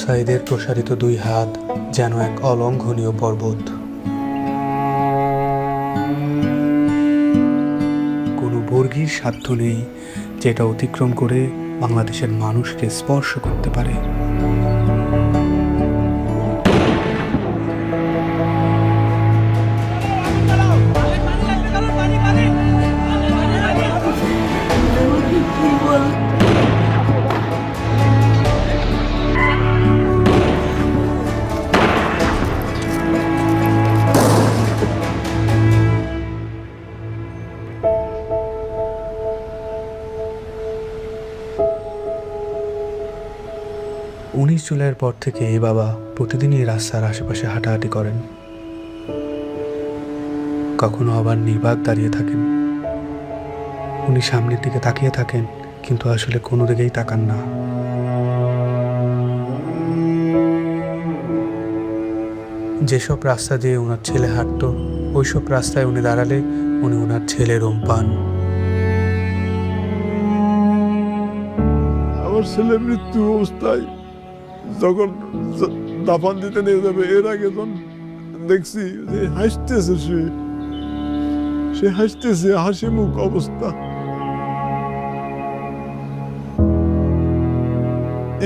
সাইদের প্রসারিত দুই হাত যেন এক অলঙ্ঘনীয় পর্বত। কোনো বর্গীর সাধ্য নেই যেটা অতিক্রম করে বাংলাদেশের মানুষকে স্পর্শ করতে পারে। জুলাইয়ের পর থেকে এই বাবা প্রতিদিনই রাস্তার আশেপাশে হাঁটাহাঁটি করেন। কখনো আবার নির্বাক দাঁড়িয়ে থাকেন। উনি সামনের দিকে তাকিয়ে থাকেন, কিন্তু আসলে কোনো দিকেই তাকান না। যেসব রাস্তা দিয়ে ওনার ছেলে হাঁটত, ওইসব রাস্তায় উনি দাঁড়ালে উনি ওনার ছেলের রোম পান। আমার ছেলে মৃত্যু অবস্থায় যখন দাফন দিতে নিয়ে যাবে, এর আগে যখন দেখছি যে হাসতেছে, সে হাসতেছে, হাসি মুখ অবস্থা।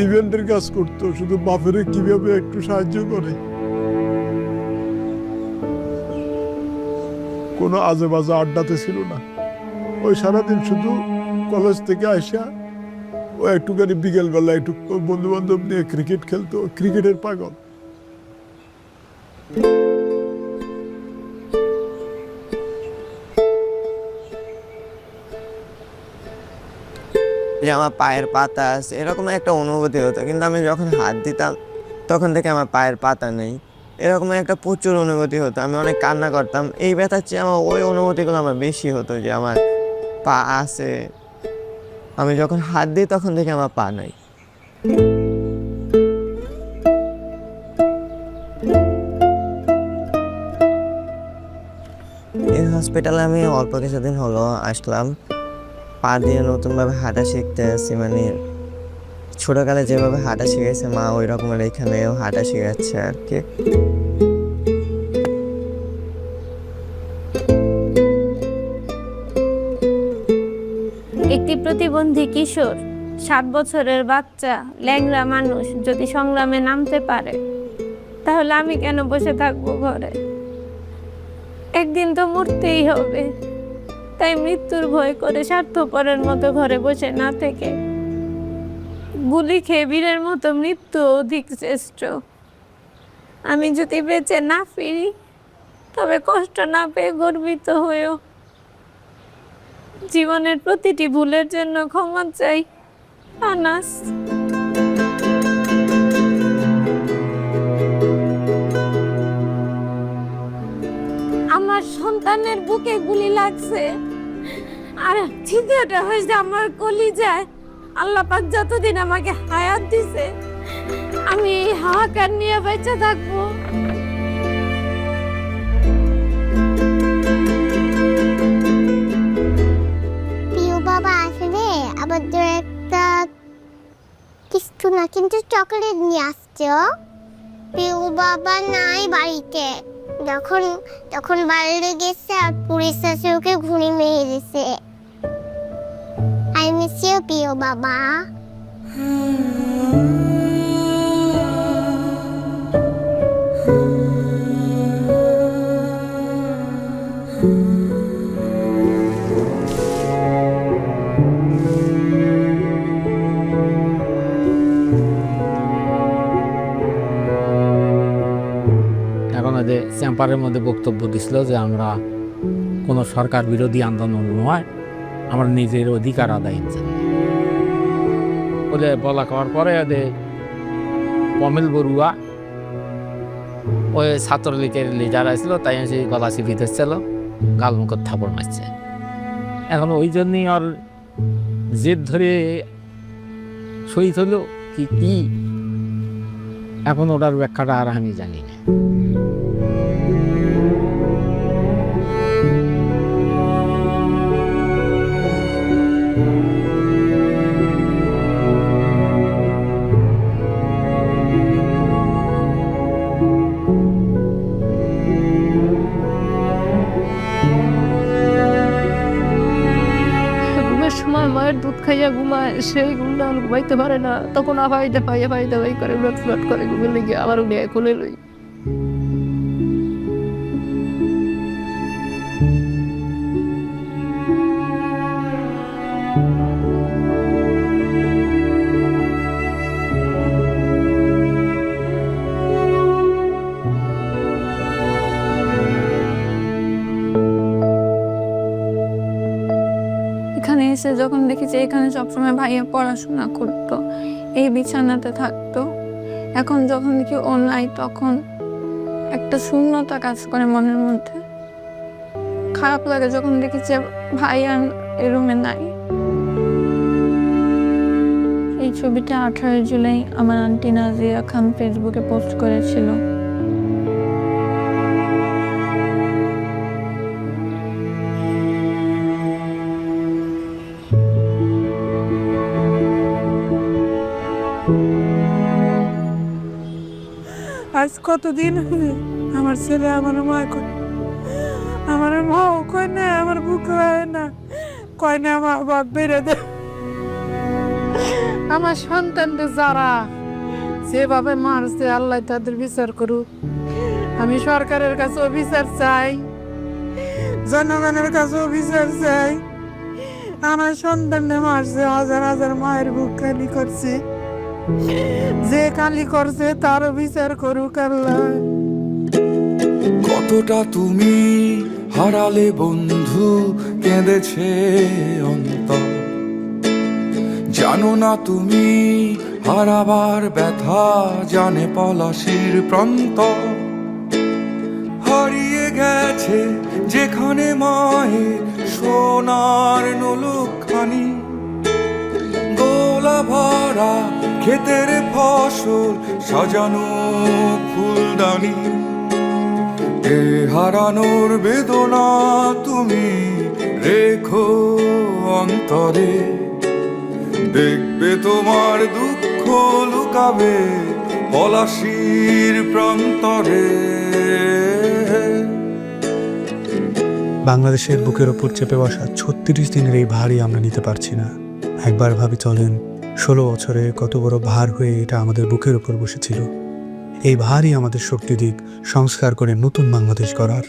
ইভেন্টের কাজ করতো, শুধু বাপের কিভাবে একটু সাহায্য করে, কোনো আজে বাজে আড্ডাতে ছিল না। ওই সারাদিন শুধু কলেজ থেকে আসা ও একটুখানি বিকেলবেলা একটু বন্ধু বান্ধব নিয়ে ক্রিকেট খেলতো, ক্রিকেটের পাগল। যে আমার পায়ের পাতা আছে এরকম একটা অনুভূতি হতো, কিন্তু আমি যখন হাত দিতাম তখন থেকে আমার পায়ের পাতা নেই, এরকম একটা প্রচুর অনুভূতি হতো। আমি অনেক কান্না করতাম। এই ব্যথার চেয়ে আমার ওই অনুভূতিগুলো আমার বেশি হতো, যে আমার পা আছে, আমি যখন হাত দিই তখন থেকে আমার পা নাই। এই হসপিটালে আমি অল্প কিছুদিন হলো আসলাম। পা দিয়ে নতুনভাবে হাঁটা শিখতে আসছি, মানে ছোটকালে যেভাবে হাঁটা শিখেছে মা, ওই রকমের এখানেও হাঁটা শিখাচ্ছে আর কি। একটি প্রতিবন্ধী কিশোর, 7 বছরের বাচ্চা, ল্যাংড়া মানুষ যদি সংগ্রামে নামতে পারে, তাহলে আমি কেন বসে থাকবো ঘরে? একদিন তো মরতেই হবে, তাই মৃত্যুর ভয় করে স্বার্থপরের মতো ঘরে বসে না থেকে গুলি খেয়ে বীরের মতো মৃত্যু অধিক শ্রেষ্ঠ। আমি যদি বেঁচে না ফিরি, তবে কষ্ট না পেয়ে গর্বিত হয়েও জীবনের প্রতিটি ভুলের জন্য ক্ষমা চাই। আনাস। আমার সন্তানের বুকে গুলি লাগছে, আর ছিদ্রটা হয়েছে আমার কলিজায়। আল্লাহ পাক যতদিন আমাকে হায়াত দিছে, আমি এই হাহাকার নিয়ে বেঁচে থাকবো। বাবা আসলে আমাদের একটা কিছু না, কিন্তু চকলেট নিয়ে আসছে। পিউ বাবা নাই বাড়িতে, যখন বাইরে গেছে আর পুলিশ এসে ওকে ঘুরে মেরে দিছে। আই মিস ইউ পিউ বাবা। চেম্বারের মধ্যে বক্তব্য দিছিল যে আমরা কোনো সরকার বিরোধী আন্দোলন নয়, আমরা নিজের অধিকার আদায়ের জন্য বলে বলা করার পরে পমেল বড়ুয়া ওই ছাত্রলীগের লিডার আসছিল, তাই সেই গলা চিপি ধরছিল, গালমুখের থাপড় মারছে। এখন ওই জন্যই আর জেদ ধরে শহীদ হলো কি এখন ওটার ব্যাখ্যাটা আর আমি জানি না। খাইয়া ঘুমায়, সেই ঘুমটা ঘুমাইতে পারে না, তখন আফাইতে ভাই করে ফ্লট করে ঘুমে লেগে আবার উনি কোলে লই। এখানে এসে যখন দেখি যে এখানে সবসময় ভাইয়া পড়াশোনা করতো, এই বিছানাতে থাকতো, এখন যখন দেখি ও নাই তখন একটা শূন্যতা কাজ করে মনের মধ্যে। খারাপ লাগে যখন দেখি যে ভাইয়া এই রুমে নাই। এই ছবিটা 18 জুলাই আমার আন্টি নাজিয়া খান ফেসবুকে পোস্ট করেছিল। আজ কতদিন আমার ছেলে আমার মা আমার মাও কয় না, আমার বুক হয় না, কয় না মা বাপ বেড়ে দে। আমার সন্তানদের যারা যেভাবে মারছে আল্লাহ তাদের বিচার করুক। আমি সরকারের কাছেও বিচার চাই, জনগণের কাছেও বিচার চাই। আমার সন্তানদের মারছে, হাজার হাজার মায়ের বুক খালি করছে, যে কালি করছে তারও বিচার করুক আল্লাহ। কতটা তুমি হারালে বন্ধু, কেঁদেছে অন্তর, জানো না তুমি হারাবার ব্যথা, জানে পলাশির প্রান্ত। হারিয়ে গেছে যেখানে মায়ের সোনার নোলখানি, গোলা ভরা ক্ষেতের ফসল, সাজানো ফুলদানি। এ হারানোর বেদনা তুমি রেখো অন্তরে, দেখবে তোমার দুঃখ লুকাবে পলাশির প্রান্তরে। বাংলাদেশের বুকের ওপর চেপে বসা 36 দিনের এই ভারই আমরা নিতে পারছি না। একবার ভাবি চলেন 16 বছরে কত বড় ভার হয়ে এটা আমাদের বুকের ওপর বসেছিল। এই ভারই আমাদের শক্তি দিক সংস্কার করে নতুন বাংলাদেশ গড়ার।